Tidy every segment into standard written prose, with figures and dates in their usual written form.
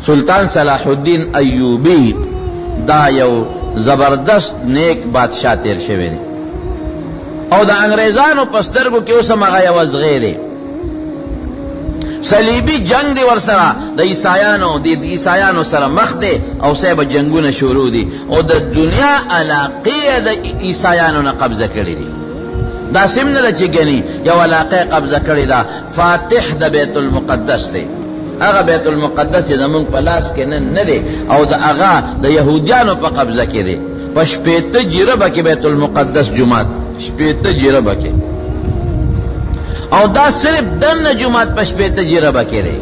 سلطان صلاح الدین ایوبی دا یو زبردست نیک بادشاہ تیر شوی دی او دا انگریزانو پسترگو کی اسم اغا یو ازغی دی صلیبی جنگ دی ورسرا دا عیسایانو سر مخ دی او سیب جنگون شروع دی او دا دنیا علاقی دا عیسایانو نا قبضہ کری دی دا سمن دا چی گنی یو علاقی قبضہ کری دا فاتح دا بیت المقدس دی اغا بیت المقدس دی زمان پلاس کے نن ندی او دا اغا دا یہودیانو پا قبضہ کی دی پا شپیت جیربا کی بیت المقدس جماعت شپیت جیربا کی او دا صرف دن جماعت پا شپیت جیربا کی دی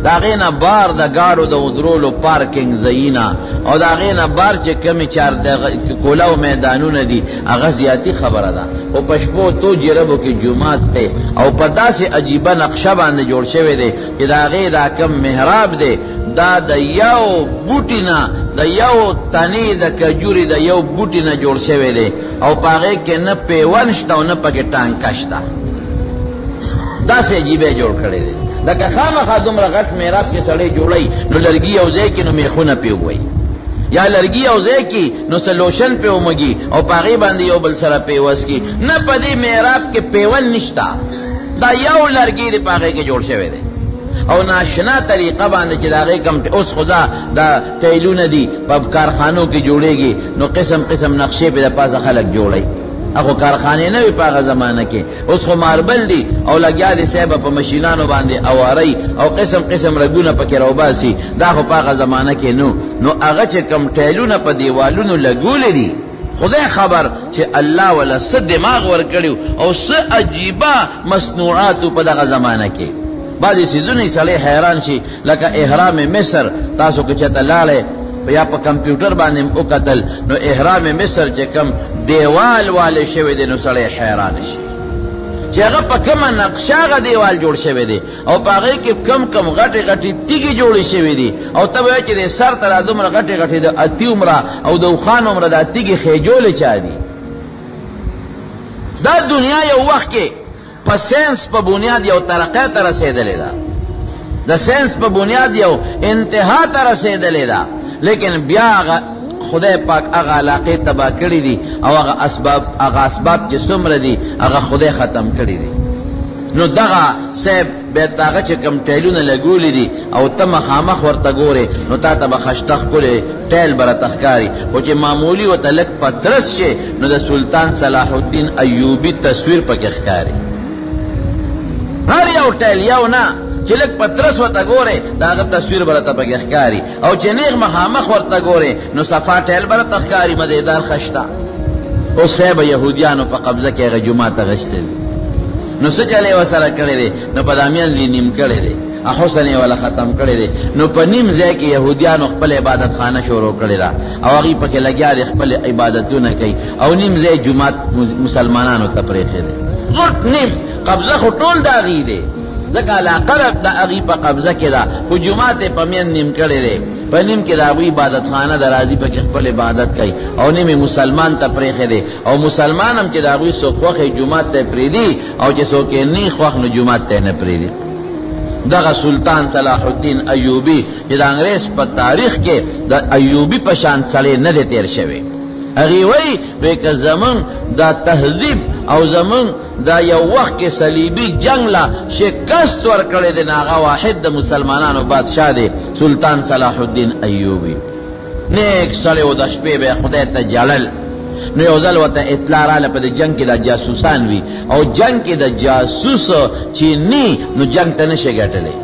دا غینا بار دا گارو دا ادرولو پارکنگ زینا او دا غینا بار چه کمی چار کولاو میدانون دی اغا زیادی خبر دا او پشپو تو جربو کی جماعت تے او پدا سے عجیبا نقشہ باندے جوڑ شوے دے کہ دا غی دا کم محراب دے دا یو بوٹینا دا یو تانی دا کجوری دا یو بوٹینا جوڑ شوے دے او پاگے کے نا پیونشتا و نا پاکے ٹانکشتا دا سے عجیبے جوڑ کھڑے دے لکه خامخا دومره غټ میراب کې سړی جوړی نو لرګي او ځای کې نو میخونه پې ووایي یا لرګي او ځای کې نو سلوشن پې ومږي او په هغې باندې یو بل سره پیوس کی نه په دې میراب کې پیون نشته دا یو لرګي دی په هغې کې جوړ شوی دی او ناشنا طریقه باندې چې د هغې کم اوس خو دا ټیلونه دي په کارخانو کې جوړېږي نو قسم قسم نقشې پې د پاسه خلک جوړی اخو کارخانے نوی پاگا زمانہ کے اس خو ماربل دی او لگیا دی سیبا پا مشینانو باندے اواری او قسم قسم رگونا پا کروبا سی دا خو پاگا زمانہ کے نو اغا چه کم ٹیلونا پا دیوالونو لگول دی خدای خبر چه اللہ والا سد دماغ ورکڑیو او سد عجیبا مصنوعاتو پا دا زمانہ کے بعضی سیزونی سالے حیران شی لکا احرام مصر تاسو کچھتا لالے یا پا کمپیوٹر باندې او قتل نو احرام مصر چې کم دیوال والے شوی دی نو سړی حیران شي چې هغه په کومه نقشه هغه دیوال جوړ شوی دی او په هغې کې کم غټې غټې تیږې جوړې شوي دي او ته به وایې چې د سر ته را دومره غټې غټې د اتي عمره او د اوښان عمره دا تیږې خېجولې چا دي دا دنیا یو وخت کې په ساینس په بنیاد یو ترقی ته رسېدلې ده د ساینس په بنیاد یو انتها ته رسېدلې ده لیکن بیا خدای پاک اغا علاقے تباہ کری دی او اغا اسباب چی سمر دی اغا خدای ختم کری دی نو دغا سیب بیتاغا چی کم ٹیلون لگولی دی او تم خامخ ورطا گورے نو تا تبا خشتخ کلی ٹیل برا تخکاری و چی معمولی و تلک پترس چی نو دا سلطان صلاح الدین ایوبی تصویر پک اخکاری ہر یو ٹیل یو نا چې لک پترس ورته ګورې د هغه تصویر به راته پکې ښکاري او چې نیغ مخامخ ورته ګورې نو صفا ټیل به راته ښکاري مزیدار خشته اوس صاحب یهودیانو په قبضه کې هغه جومات اخیستی دی نو څه چلی ورسره کړی دی نو په دامیان یې نیم کړی دی حسن یې والا ختم کړی دی نو په نیم ځای کې یهودیانو خپل عبادت خانه شروع کړې ده او هغې پکې لګیا دی خپل عبادتونه کوي او نیم ځای جومات مسلمانانو ته پرېښی دی غټ نیم قبضه خو ټول د هغې دی ذکا علاقه دا اغی پا قبضه که دا پا جماعت پا مین نیم کرده ده پا نیم که دا اغوی عبادت خانه دا رازی پا که خپل عبادت کئی او نیم مسلمان تا پریخه ده او مسلمان هم که دا اغوی سو خوخ جماعت تا پریدی او چه سو که نی خوخ نو جماعت تا نپریدی دا سلطان صلاح الدین ایوبی چې دا انگریز پا تاریخ که دا ایوبی پا شان سلی نده تیر شوی اغی وی که زمان دا تهذیب او زمان دا یو وقت کے صلیبی جنگ لا شکست ورکڑے دے ناغا واحد دا مسلمانانو بادشاہ دے سلطان صلاح الدین ایوبی نیک سڑے و دا شپے بے خدای تا جلل نو یو ځل ورته اطلاع راله په دې جنگ کې دا جاسوسان وي او جنگ کې د جاسوس چې نی نو جنگ ته نشي ګټلی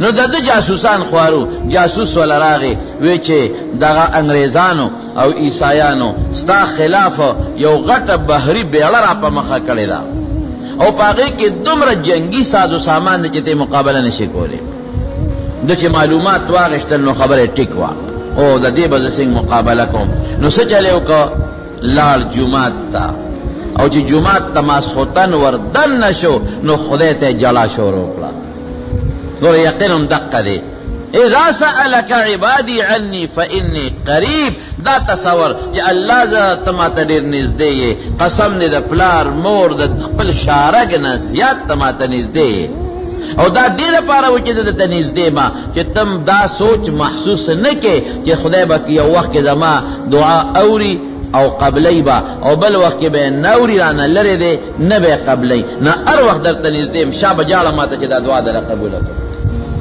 نو د جاسوسان خوارو جاسوس ولا راغی وی چې دغه انګریزانو او عیسایانو ستا خلاف یو غټه بحری بیړه را په مخه کړې ده او پاگئی که دومره جنگی ساز و سامان ده چه تی مقابله نشی کولی ده چه معلومات واغشتل نو خبر ٹک وا او ده دی بز سنگ مقابله کم نو سه چلیو که لال جماعت تا او چه جماعت تا ماسخوتن وردن نشو نو خدای تا جلا شروع کلا گوره یقینم دقه ده اذا سألك عبادی عنی فإنی قریب دا تصور چې الله ز تماته ډیر نږدې قسم دې د پلار مور د خپل شارګ نه زیات تماته نږدې او دا دې لپاره و چې درته نږدې ما چې تم دا سوچ محسوس نه کې چې خدای به یو وخت کې زما دعا اوري او قبلی با او بل وخت کې به نوري رانه لرې دی نه به قبلی نه هر وخت درته نږدې یم شا به جاړه ماته چې دا دعا دره قبوله کړو.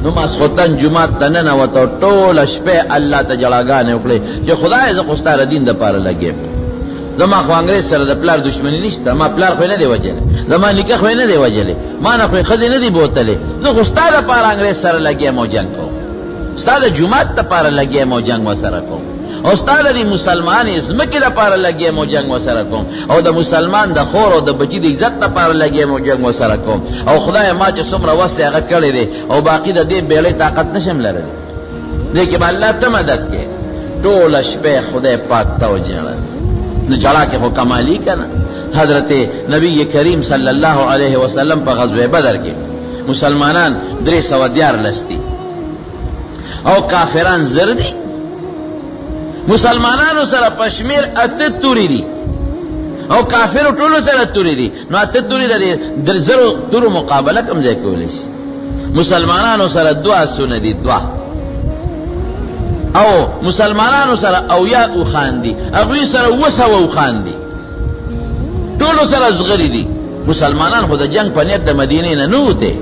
نو ماسخوتن جومات ته ننوته ټوله شپې الله ته جړاګانې وکړې چې خدای زه خو ستا د دین دپاره لګېم. زما خو انګریز سره د پلار دشمني نشته، ما پلار خو یې نه دی وجلی، زما نیکه خو یې نه دی وجلی، ما نه خو یې ښځې نه دي بوتلې، زه خو ستا دپاره انګریز سره لګېم او جنګ کوم، ستا د جومات دپاره لګېم او جنګ ورسره کوم، او ستا د دې مسلمان ځمکې دپاره لګېم او جنګ ورسره کوم، او د مسلمان د خور او د بچي د عزت دپاره لګېم او جنګ ورسره کوم. او خدای ما چې څومره وس دی هغه کړی دی او باقي د دې بیړۍ طاقت نشم لرلی. دې کې به الله ته مدد کې ټوله شپې خدای پاک ته وجړل. نو جړا کې خو کمالي که نه. حضرت نبی کریم صلی الله علیه وسلم په غزوه بدر کې مسلمانان 314 دي او کافران زر دي. مسلمانانو سره پشمیر 8 توري دي او کافرو ټولو سره توري دي. نو 8 توري د زرو تورو مقابله کوم ځای کولی شي؟ مسلمانانو سره 2 آسونه دي، 2 او مسلمانانو سره اویا اوخان دي، هغوی سره 200 اوخان دي، ټولو سره زغري دي. مسلمانان خو د جنگ په نیت د مدینې نه نوته،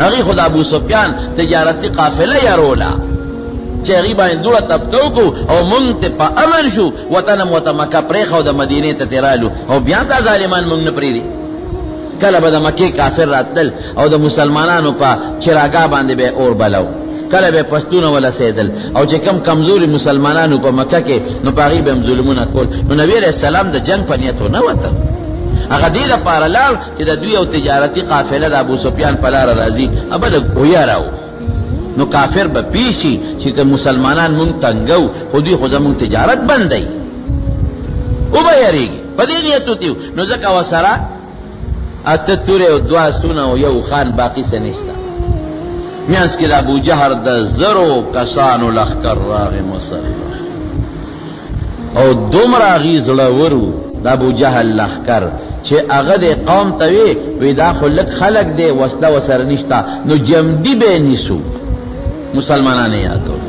هغوی خو د ابو سفیان تجارتي قافله یاروله چې هغوی باندې دوړه طبقه وکړو او مونږ ته په امن شو، وطن مو ته مکه پرېښه او د مدینې ته تېرالو، او بیا دا ظالمان مونږ نه پرېږدي. کله به د مکې کافر راتلل او د مسلمانانو په چراګاه باندې به اور بلو، کله به پښتونه ولسېدل، او چې کم کمزوري مسلمانانو په مکه کې نو په هغوی به هم ظلمونه کول. نو نبي علیه السلام د جنگ په نیت ونه وته، هغه دې دپاره لاړ چې د دوی یو تجارتي قافله د ابو سفیان په لاره راځي، هغه د ویاره و. نو کافر به پیشي چې که مسلمانان مونږ تنګو خو دوی خو زمونږ تجارت بندوي، وبه یېرېږي، په دې نیت وتي. نو ځکه ورسره 8 تورې او 2 آسونه او یو خان باقي څه نشته. میانس کې د ابو جهر د زرو کسانو لښکر راغی مسلح او دومره هغوی زړور وو د ابو جهل لښکر چې هغه د قوم ته وی دا خو لږ خلک دی، وسله ورسره نشته، نو جمدي به نیسو. مسلمانان یې یادول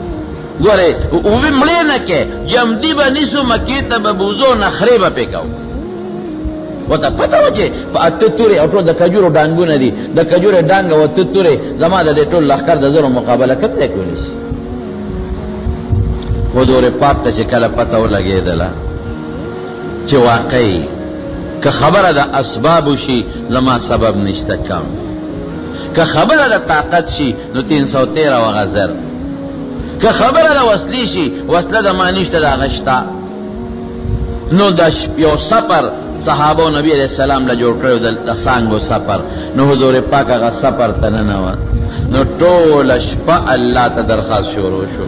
ګورې اووی مړې نه کې جمدي به نیسو، مکې ته به بوزو، نخرې به پې کوو. وته پته و چې په 8 تورې او ټول د کجورو ډانګونه دي، د کجورې ډانګ او 8 تورې زما د دې ټول لښکر د زرو مقابله کوم ځای کولی شي؟ حضور پاک ته چې کله پته ولګېدله چې واقعي که خبره د اسبابو شي زما سبب نشته کم، که خبره د طاقت شي نو 313 وغه زر، که خبره د وسلې شي وسله زما نشته د هغه شته. نو د یو سفر صحابه و نبی علیہ السلام له جوړ کړو د سانګو سفر، نو حضور پاک هغه سفر ته ننوت. نو ټوله شپه الله ته درخواست شروع شو،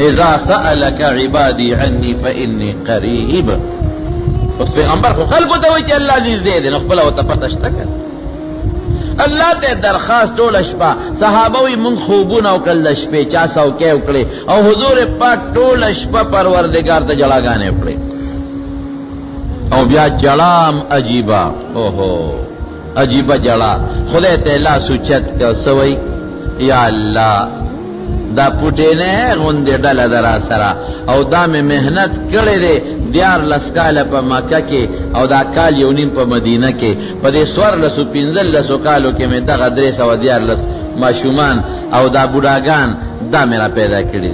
اذا سألك عبادي عني فإني قریب. اوس پیغمبر خو خلکو ته وایي چې الله نږدې دی، نو خپله ورته پته شته که الله ته درخواست ټوله شپه. صحابه وایي مونږ خوبونه وکړل د شپې، چا څوکۍ وکړې، او حضور پاک ټوله شپه پروردګار ته جړاګانې وکړې. او بیا جړام عجیبه، اوهو عجیبه جړا. خدای ته لاس اوچت کړ، څه وایي؟ یا الله دا پوټې نه غوندې ډله ده را سره، او دا مې محنت کړی دی 14 کاله په مکه کې، او دا کال 1 نیم په مدینه کې، په دې 15 کالو کې مې دغه 314 ماشومان او دا بوډاګان دا مې را پیدا کړي.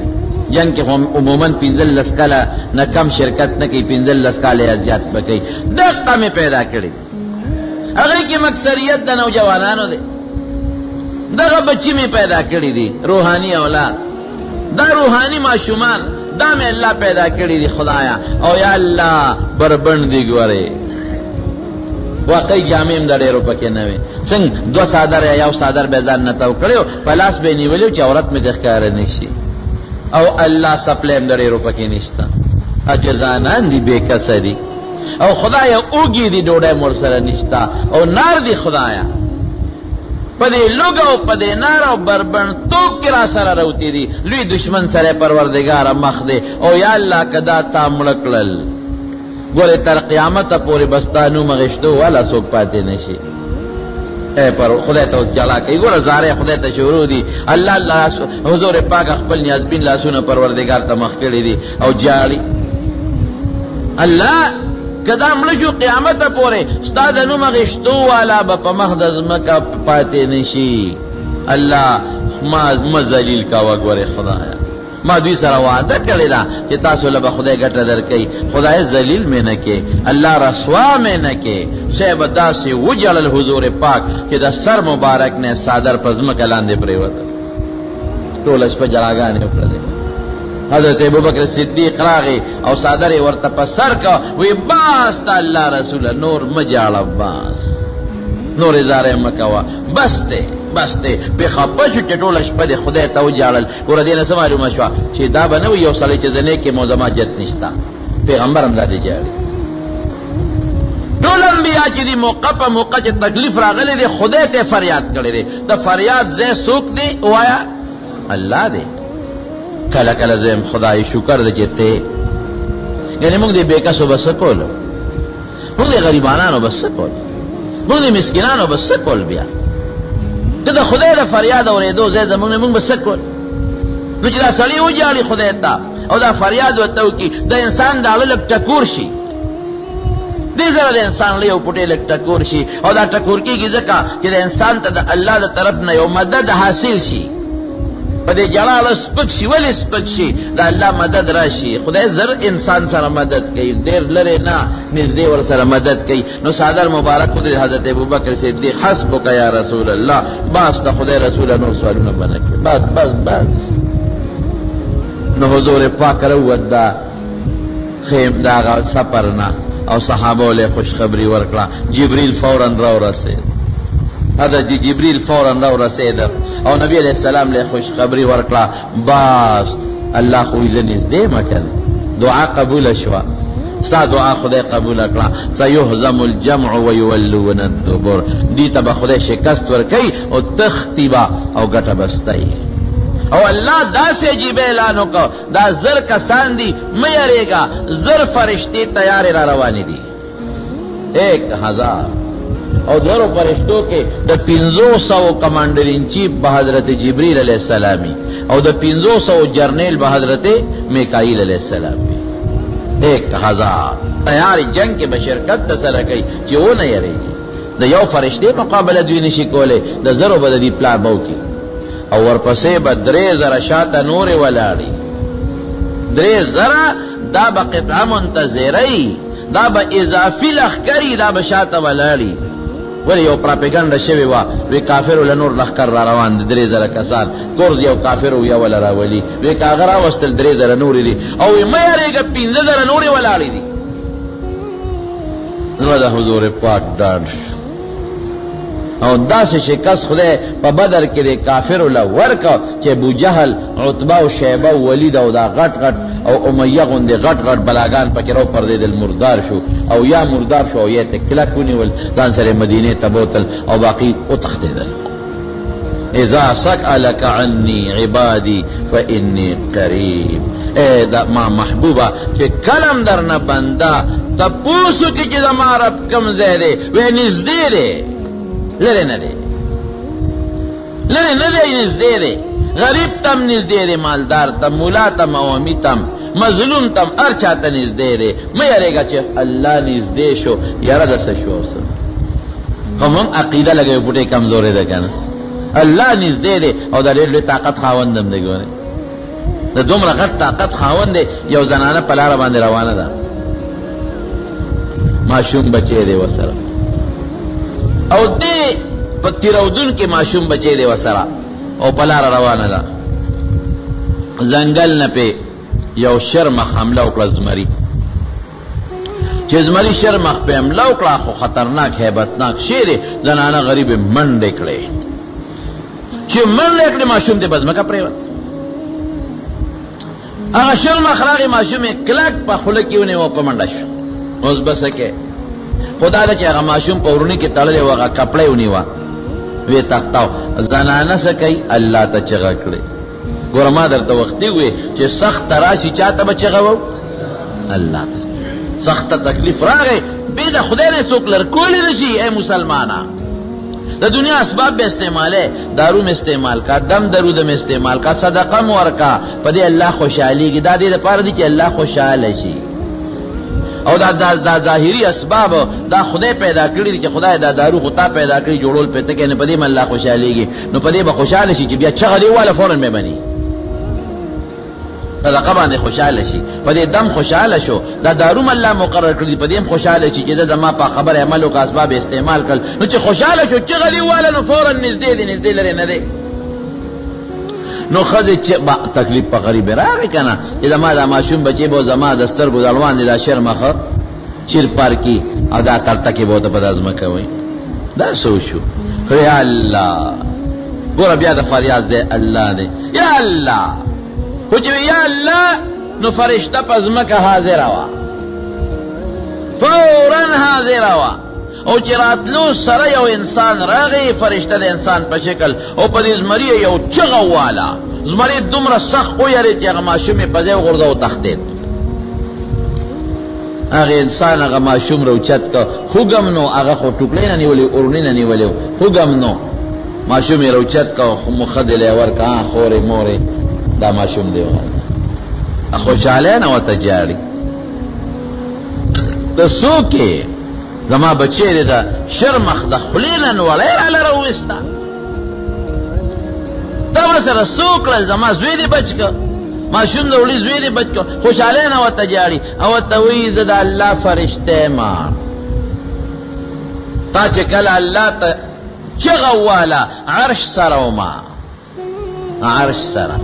جنگ کې عموماً 15 کاله نه کم شرکت نه کوي، 15 کاله یا زیات به کوي، دقه مې پیدا کړي. هغې کې مکثریت د نوجوانانو دی، دغه بچی مې پیدا کړي دي، روحاني اولاد، دا روحاني ماشومان دا مې الله پیدا کړي دي خدایا. او یا الله بربند دي ګورې، واقعي جامې هم د ډېرو پکې نه وې، څنګه 2 څادر یا 1 څادر به ځان نه تاو کړی، په لاس به یې نیولي چې عورت مې د ښکاره نه شي، او الله سپلی هم د ډېرو پکې نشته، عاجزانان دي، بې کسه دي، او خدایا اوږي دي، ډوډۍ مور سره نشته، او نار دي خدایا په دې لوږه او په دې نار او بربند توب کې را سره روتې دي، لوی دشمن سره پروردګاره مخ دی. او یا الله که دا تا مړه کړل ګورې تر قیامته پورې به ستا نوم غېږتو والا څوک پاتې نه شي. پر خدای ته جلا کوي ګوره زاره خدای ته شروع دي الله الله حضور پاک خپل نیاز بین لاسونه پروردگار ته مخ کړي دي او جاړي الله کدا مړ شو قیامت پورې استاد نو مغشتو والا په مخدز مکه پاتې نشي الله ما ذلیل کا وګوره خدایا ما دوی سره وعده کړی دا چې تاسو له خدای ګټه درکې خدای ذلیل مې نه کې الله رسوا مې نه کې شیب داسې وجلل حضور پاک چې د سر مبارک نه صادر پزمکه لاندې پریوت ټول شپه جلاګانې وکړه حضرت ابوبکر صدیق راغی او صادر ورته په سر کا وی باس تا الله رسول نور مجاړه باس نور ازاره مکوا بس ته په خپشو چې ټول شپه د خدای ته وجاړل ور دې نه سمارو مشوا چې دا بنو یو سړی چې زنه کې موزما جت نشتا پیغمبر هم زده جاړي ټول انبیاء چې دی موقع په موقع چې تکلیف راغلی دی خدای ته فریاد کړی دی د فریاد زې سوک دی وایا الله دی کله کله زم خدای شکر دې چته یعنی موږ دې بیکاسو بس کول موږ دې غریبانو بس کول موږ دې مسکینانو بس کول بیا دا خدای د فریاد اورېدو زه زمونږ بس کول نو چې دا سړی وجاړي خدای ته او دا فریاد ورته وکړي د انسان د اړه لږ ټکور شي دې زره د انسان له یو پټې لږ ټکور شي او دا ټکور کېږي ځکه چې د انسان ته د الله د طرف نه یو مدد حاصل شي په دې جلال سپک شي ولې سپک شي د الله مدد راشي خدای زر انسان سره مدد کوي ډېر لري نه نږدې ور سره مدد کوي نو صادر مبارک خدای حضرت ابوبکر صدیق حسبک یا رسول الله باس ته خدای رسول نور سوالونه بنکړي بس نو حضور پاک راودا خیم دا سفرنا او صحابه له خوشخبری ورکړه جبريل فورا راورسید حضرت جبريل فورا راورسید او نبی علیہ السلام له خوشخبری ورکړه باس الله خو یې نږدې مکل دعا قبول شوا ستا دعا خدای قبول کړه سيهزم الجمع ويولون الدبر دې ته به خدای شکست ورکړي او تختیبا او ګټه بستای او الله داسې عجیب اعلان وکړ دا زر کسان دي مه یریږه زر فرشتي تیار را روانې دي 1000 او زرو فرشتو کې د 500 کمانډر ان چیف به حضرت جبريل علیہ السلام او د 500 جرنیل به حضرت میکائیل علیہ السلام 1000 تیار جنگ کې بشرکت سره کوي چې و نه یریږي د یو فرشتي مقابله دوی نشي کوله د زرو بددي پلان بو کی او ورپسې به 3000 شاته نور ولاړي 3000 دا به قطعه منتظری دا به اضافي لخکری دا به شاته ولاړي ولی یو پراپیګنډه شوی وا وی کافر له نور لخر را روان دي 3000 کسان کورز یو کافر وی ولا راولي وی کاغرا واستل 3000 نور دي او مې یریګه 15000 نور ولاړي دي نو دا حضور پاک ډاډ او داسې شکست خدای په بدر کې د کافر له ورکا چې ابو جهل عتبه او شیبه او ولید او دا غټ او امیه غوندې غټ بلاګان پکې راو پردېدل مردار شو او یا مردار شو او یا تکلک ونیول ځان سره مدینې ته بوتل او باقي وتښتېدل اذا سألك عني عبادي فإني قريب اے دا ما محبوبه چې کلم درنه بنده تپوسو کې چې زما رب کم ځای دی وی نږدې دی لره نه دی نږدې دی غریب تم نږدې دی مالدار تم مولا تم عوامي تم مظلوم تم هر چاته نږدې دی مه یریږه چې الله نږدې شو یاره د څه شو خو موږ عقیده لګوي پټې کمزورې ده که نه الله نږدې دی او د ډېر لوی طاقت خاوند هم دی ګورې د دومره غټ طاقت خاوند دی یو زنانه په لاره باندې روانه ده ماشوم بچی دی ورسره او دې په تیرودون کې ماشوم بچی دی ورسره او په لاره روانه ده ځنګل نه پې یو شرمخ حمله وکړه زمري چې زمري شرمخ پې حمله وکړه خو خطرناک هیبتناک شی دی زنانه غریبې منډې کړې چې منډې کړې ماشوم دې په ځمکه پرېوت هغه شرمخ راغی ماشوم یې کلک په خوله کې ونیو په منډه شو اوس به څه کې خدا دا چې هغه ماشوم په ورونی کې تړلی و هغه کپړی ونیوه وی تختاو زنانه څه کوي الله ته چغه کړې ګوره ما درته وختي وې چې سخته راشي چا ته به چغه وو الله ته سخته تکلیف راغی بې د خدای نه څوک لرکولی نه شي ای مسلمانه د دنیا اسباب به استعماله، دارو میں استعمال کا، دم درود میں استعمال کا، صدقه مور کا، په دې الله خوشحاليږي. دا دې لپاره دي چې الله خوشاله شي. او دا ظاهري اسباب دا خدای پیدا کړی دي چې خدای دا دارو خو تا پیدا کړی جوړول پته کې نه، په دې م الله خوشحاليږي، نو په دې به خوشاله شي چې بیا چغلي والا فورا مې بني صدقه باندې خوشاله شي. په دې دم خوشاله شو، دا دارو الله مقرر کړی، په دې هم خوشاله شي چې دا ما په خبر عمل او اسباب استعمال کړ، نو چې خوشاله شو چغلي والا نو فورا نږدې لري نه دی. نو خځه چې تکلیف په غریب راغی کنه چې زما دا ماشوم بچي به زما د سترګو د الوان دي دا شرمخه چیر پار کی او دا تلته کې به ته په دازمه کوي. دا سو شو یا الله ګور بیا د فریاد دی الله دی یا الله. خو چې یا الله نو فرشته په ځمکه حاضره وه، فورا حاضره وه، او چې راتلو سره یو انسان راغی، فرشته د انسان په شکل، او په دې زمري یو چغه واله، زمري دومره سخت ویرې چې هغه ماشوم یې په ځای وغورځه او تښتېد. هغه انسان هغه ماشوم راوچت که، خوږم نو هغه خو ټوکلې نه نیولې اورونې نه نیولې و، خوږم نو ماشوم یې راوچت که، مخه دې لی ورکه خورې مورې دا ماشوم دی خوشحاله نه ورته جاړي. ته څوک یې؟ زما بچی دی دا شرمخ د خولې نه نوړی راله راوویسته، ته ورسره څه وکړل؟ زما زوی دې بچ که، ماشوم د وړي زوی دې بچ که، خوشحالۍ نه ورته جاړي او ورته وایي زه د الله فرشته یم. تا چې کله الله ته چغه واله عرش سره وما، عرش سره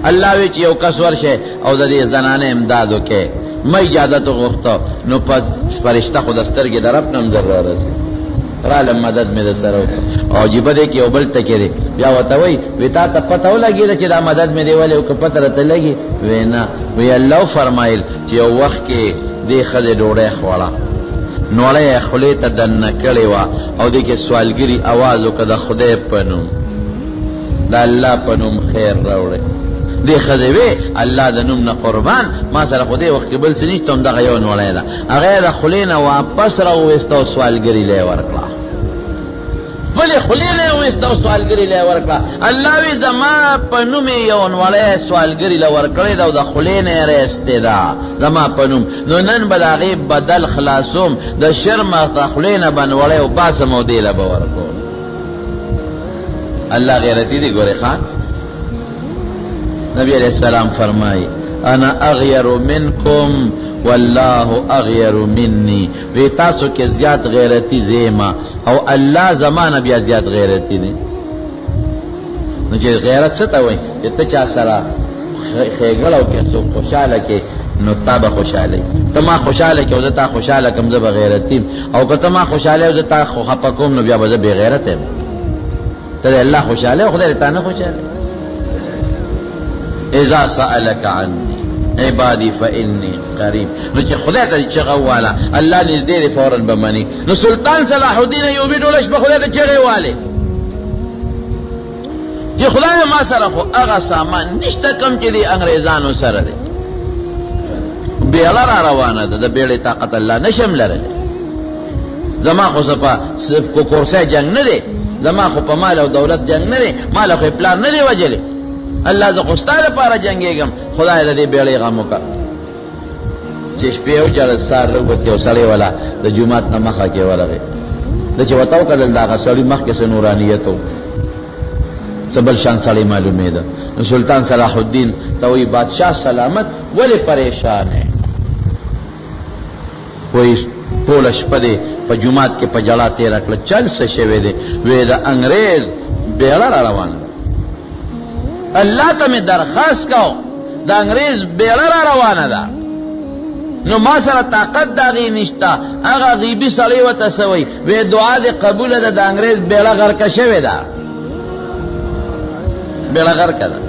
الله وی چې یو کس ورشه او د دې زنانه امداد وکړي، ما اجازت غوښته، نو په فرشته خو د سترګې د رب نه هم زر رارسي، راله مدد مې د سره وکړه. او عجیبه دی چې یو بل ټکې دی، بیا ورته وایي وی تا ته پته ولګېده چې دا مدد مې دی ولې او که پته راته لګي؟ وی نه، وی الله فرمایل چې یو وخت کې دې ښځې ډوډۍ خوړه، نوړی یې خولې ته دننه کړې وه، او دې کې سوالګري اواز وکړه د خدای په نوم، د الله په نوم خیر راوړئ. دې ښځې وې الله د نوم نه قربان، ما سره خو دې وخت کې بل څه نشته، همدغه یو نوړی ده. هغه یې د خولې نه واپس راوویسته او سوالګري له یې ورکړه، بلې خولې نه یې وویسته او سوالګري له یې ورکړه. الله وی زما په نوم یې یو نوړی سوالګري له ورکړې ده او د خولې نه یې رایستې ده زما په نوم، نو نن به د هغې بدل خلاصوم، د شرمه د خولې نه به نوړی وباسم او دې له به ورکوم. الله غیرتي دی ګورې ښه. نبی علیہ السلام فرمائی انا اغیر منکم والله اغیر منی، وی تاسو کې زیات غیرتی زیما او الله زمانه بیا زیات غیرتی دی. نو چې غیرت څه ته وایي؟ چې ته چا سره ښېګړه وکړې څوک خوشحاله کې، نو تا به خوشحاله ته ما خوشحاله کې او زه تا خوشحاله کړم زه به غیرت یم، او که ته ما خوشحاله او زه تا خفه کوم نو بیا به زه بې غیرت یم. ته د الله خوشحاله او خدای دې تا نه خوشحاله. اذا سألك عني عبادي فإني قريب، نو چې خدای ته چغه واله الله نږدې دی فورا به مني. نو سلطان صلاح الدین ایوبي ډوله شپه خدای ته چغې والې چې خدای ما سره خو هغه سامان نشته کوم چې دی انګریزانو سره دی، بیړه را روانه ده، د بیړې طاقت الله نشم لرلی، زما خو صرف کو کورسای جنگ نه دی، زما خو په مال او دولت جنگ نه دی، مال خو پلان نه دی وجلی، الله زه خو ستا لپاره جنګېږم، خدای د دې بیړۍ غم وکړه. چې شپې وچړل سهار راووت یو سړی والا د جومات نه مخه کې ورغی، ده چې ورته وکتل د هغه سړي مخکې څه نورانیت و، څه بل شان سړی معلومېده. نو سلطان صلاح الدین ته وایي بادشاه سلامت ولې پریشان یې؟ وایي ټوله شپه دې په جومات کې په جړا تېره کړه، چل څه شوی دی؟ وایي د انګریز بیړه را روانه ده، الله ته مې درخواست کو د انګریز بیړه را روانه ده، نو ما سره طاقت د هغې نشته. هغه غیبي سړی ورته څه وایي؟ وایي دعا دې قبوله ده، د انګریز بیړه غرقه شوې ده، بیړه غرقه ده.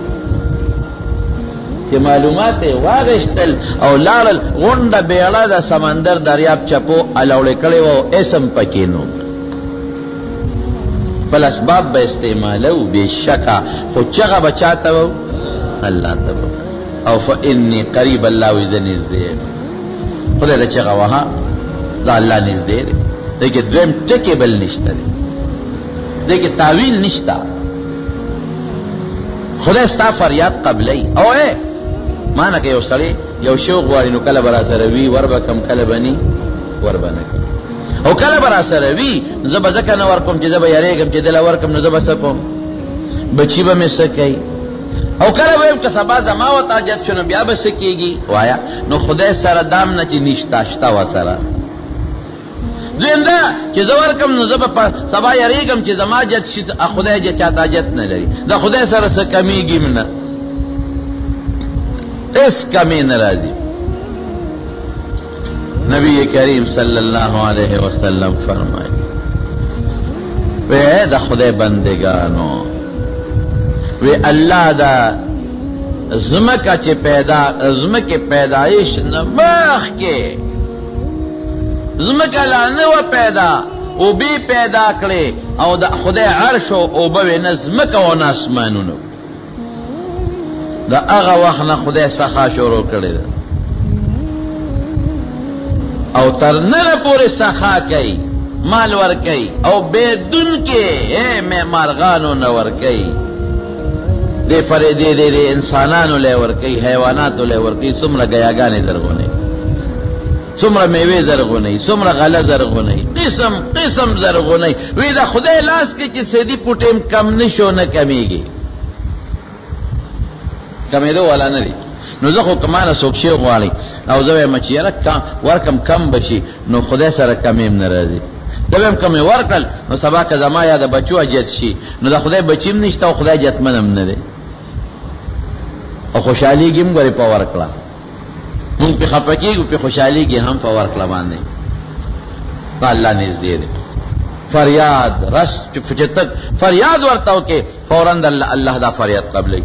چې معلومات یې واغېستل او لاړل، غونډه بیړه د سمندر دریاب چپو الوړې کړې وه او اسم پکې نو بل اسباب به استعمالو بېشکه، خو چغه به چا ته وو؟ الله ته وو. او فإني قریب، الله وایي زه نږدې یم. خدای ته چغه وهه، دا الله نږدې دی، لیکن دویم ټکې بل نشته دی. دیکھ تعویل نشتا خدای ستا فریاد قبلی او اے مانا کہ یو سڑی یو شو غواری نو کل برا سروی وربا کم کل بنی وربا نکم او کل برا سروی زبا زکا نورکم چی زبا یریگم چی دل ورکم نو زبا سکم بچی با میں سکی او کل ویم که سبا زماوت آجت شنو بیا بسکیگی وایا نو خدای سر دام نا چی نشتاشتا و سر دویم دا چی زورکم نو زبا سبا یریگم چی زما جت شی خدای جت چاہتا جت نلری دا خدای سر سکمیگی منا اس کمی نرازی نبی کریم صلی اللہ علیہ وسلم فرمائے وے دا خدای بندگانو وے اللہ دا زمکا چے پیدا زمک پیدائش نمخ کے زمکا لانو پیدا او بی پیدا کرے او دا خدای عرش او بوے نزمکا و ناسمانونو دا اغا وخنا خدای سخا شروع کرے دا او ترنر پورے سخا کئی مال ور کئی او بیدن کے اے میں مارغانو نور کئی دے فریدے دے دے انسانانو لے ور کئی حیواناتو لے ور کئی سمرا گیاگانے زرگونے سمرا میوے زرگونے سمرا غلہ زرگونے قسم قسم زرگونے وی دا خدای لاس کے چی سیدی پوٹیم کم نشو نکمیگی کمیدو والا ندی نو زخو کمانا سوکشی غوالی او زوی مچیرا ورکم کم بشی نو خدای سر کمیم نرازی دویم کمی ورکل نو سبا که زما یا دا بچو جت شی نو دا خدای بچیم نشتا و خدای جت منم ندی او خوشحالی گیم گوری پا ورکلا مونگ پی خپکی گو پی خوشحالی گی ہم پا ورکلا باندے تا اللہ نیز دے دے فریاد رس فریاد ورتاو کہ فوراً اللہ دا فریاد قبلی